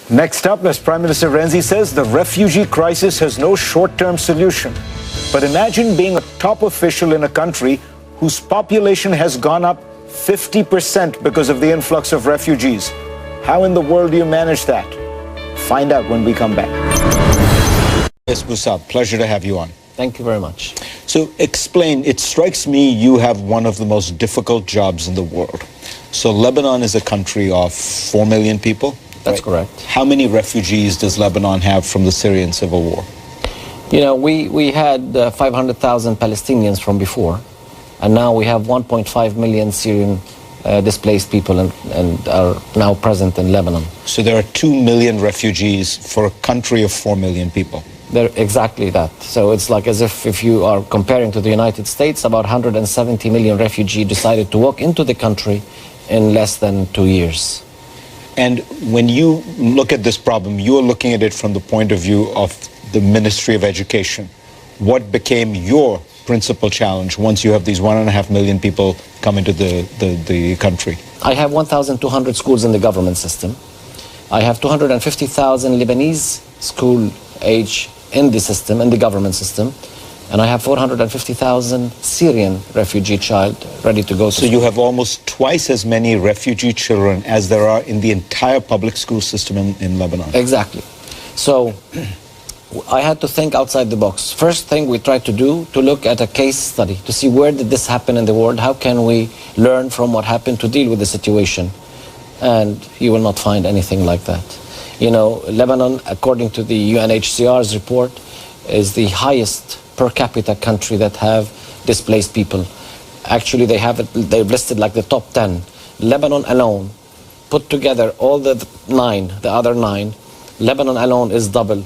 Next up, as Prime Minister Renzi says, the refugee crisis has no short-term solution. But imagine being a top official in a country whose population has gone up 50% because of the influx of refugees. How in the world do you manage that? Find out when we come back. Elias Bou Saab, pleasure to have you on. Thank you very much. So explain, it strikes me you have one of the most difficult jobs in the world. So Lebanon is a country of 4 million people? That's correct. How many refugees does Lebanon have from the Syrian civil war? You know, we had 500,000 Palestinians from before, and now we have 1.5 million Syrian displaced people and are now present in Lebanon. So there are 2 million refugees for a country of 4 million people? They're exactly that. So it's like as if you are comparing to the United States, about 170 million refugees decided to walk into the country in less than 2 years. And when you look at this problem, you are looking at it from the point of view of the Ministry of Education. What became your principal challenge once you have these 1.5 million people come into the country? I have 1,200 schools in the government system. I have 250,000 Lebanese school age in the system, in the government system. And I have 450,000 Syrian refugee child ready to go to school. So you have almost twice as many refugee children as there are in the entire public school system in Lebanon. Exactly. So I had to think outside the box. First thing we tried to do, to look at a case study, to see where did this happen in the world, how can we learn from what happened to deal with the situation. And you will not find anything like that. You know, Lebanon, according to the UNHCR's report, is the highest per capita country that have displaced people. Actually, they've listed like the top 10. Lebanon alone, put together all the other nine, Lebanon alone is double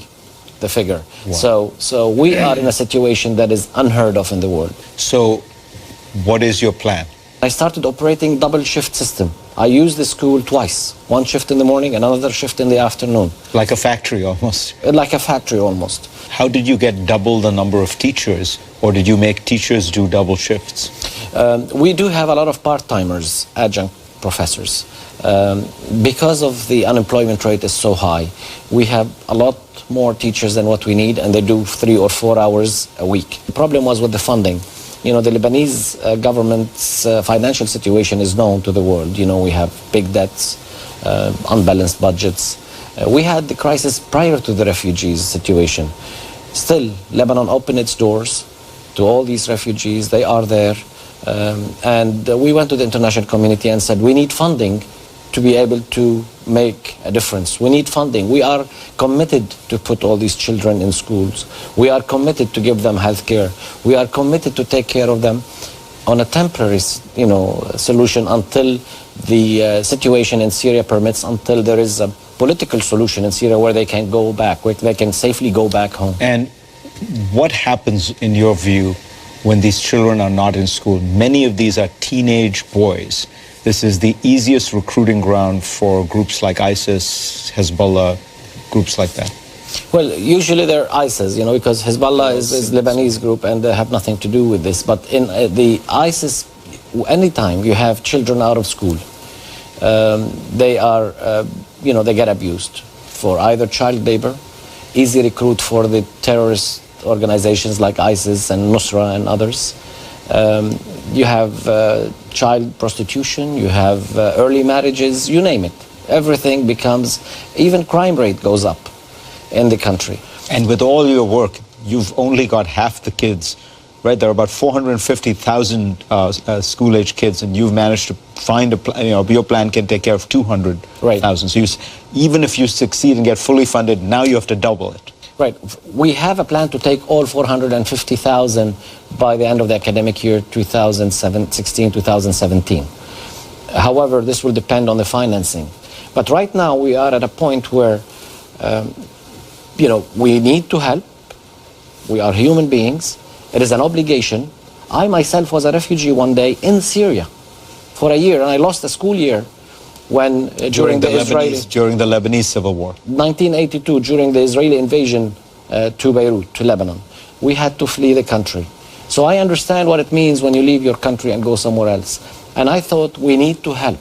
the figure. Wow. So we are in a situation that is unheard of in the world. So what is your plan? I started operating double shift system. I used the school twice, one shift in the morning and another shift in the afternoon. Like a factory almost? Like a factory almost. How did you get double the number of teachers, or did you make teachers do double shifts? We do have a lot of part-timers, adjunct professors. Because of the unemployment rate is so high, we have a lot more teachers than what we need, and they do 3 or 4 hours a week. The problem was with the funding. You know, the Lebanese government's financial situation is known to the world. You know, we have big debts, unbalanced budgets. We had the crisis prior to the refugees situation. Still, Lebanon opened its doors to all these refugees. They are there. And we went to the international community and said, we need funding to be able to make a difference. We need funding. We are committed to put all these children in schools. We are committed to give them health care. We are committed to take care of them on a temporary, solution until the situation in Syria permits, until there is a political solution in Syria where they can go back, where they can safely go back home. And what happens, in your view, when these children are not in school? Many of these are teenage boys. This is the easiest recruiting ground for groups like ISIS, Hezbollah, groups like that. Well, usually they're ISIS, because Hezbollah is Lebanese group and they have nothing to do with this. But in the ISIS, anytime you have children out of school, they are, they get abused for either child labor, easy recruit for the terrorist organizations like ISIS and Nusra and others. You have child prostitution, you have early marriages, you name it. Everything becomes, even crime rate goes up in the country. And with all your work, you've only got half the kids, right? There are about 450,000 school-age kids, and you've managed to find your plan can take care of 200,000. Right. So even if you succeed and get fully funded, now you have to double it. Right. We have a plan to take all 450,000 by the end of the academic year 2016-2017. However, this will depend on the financing. But right now we are at a point where, we need to help. We are human beings. It is an obligation. I myself was a refugee one day in Syria for a year, and I lost a school year when during the Lebanese civil war, 1982, during the Israeli invasion to Beirut, to Lebanon, we had to flee the country. So I understand what it means when you leave your country and go somewhere else. And I thought we need to help.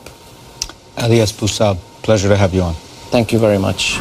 Elias Bou Saab, pleasure to have you on. Thank you very much.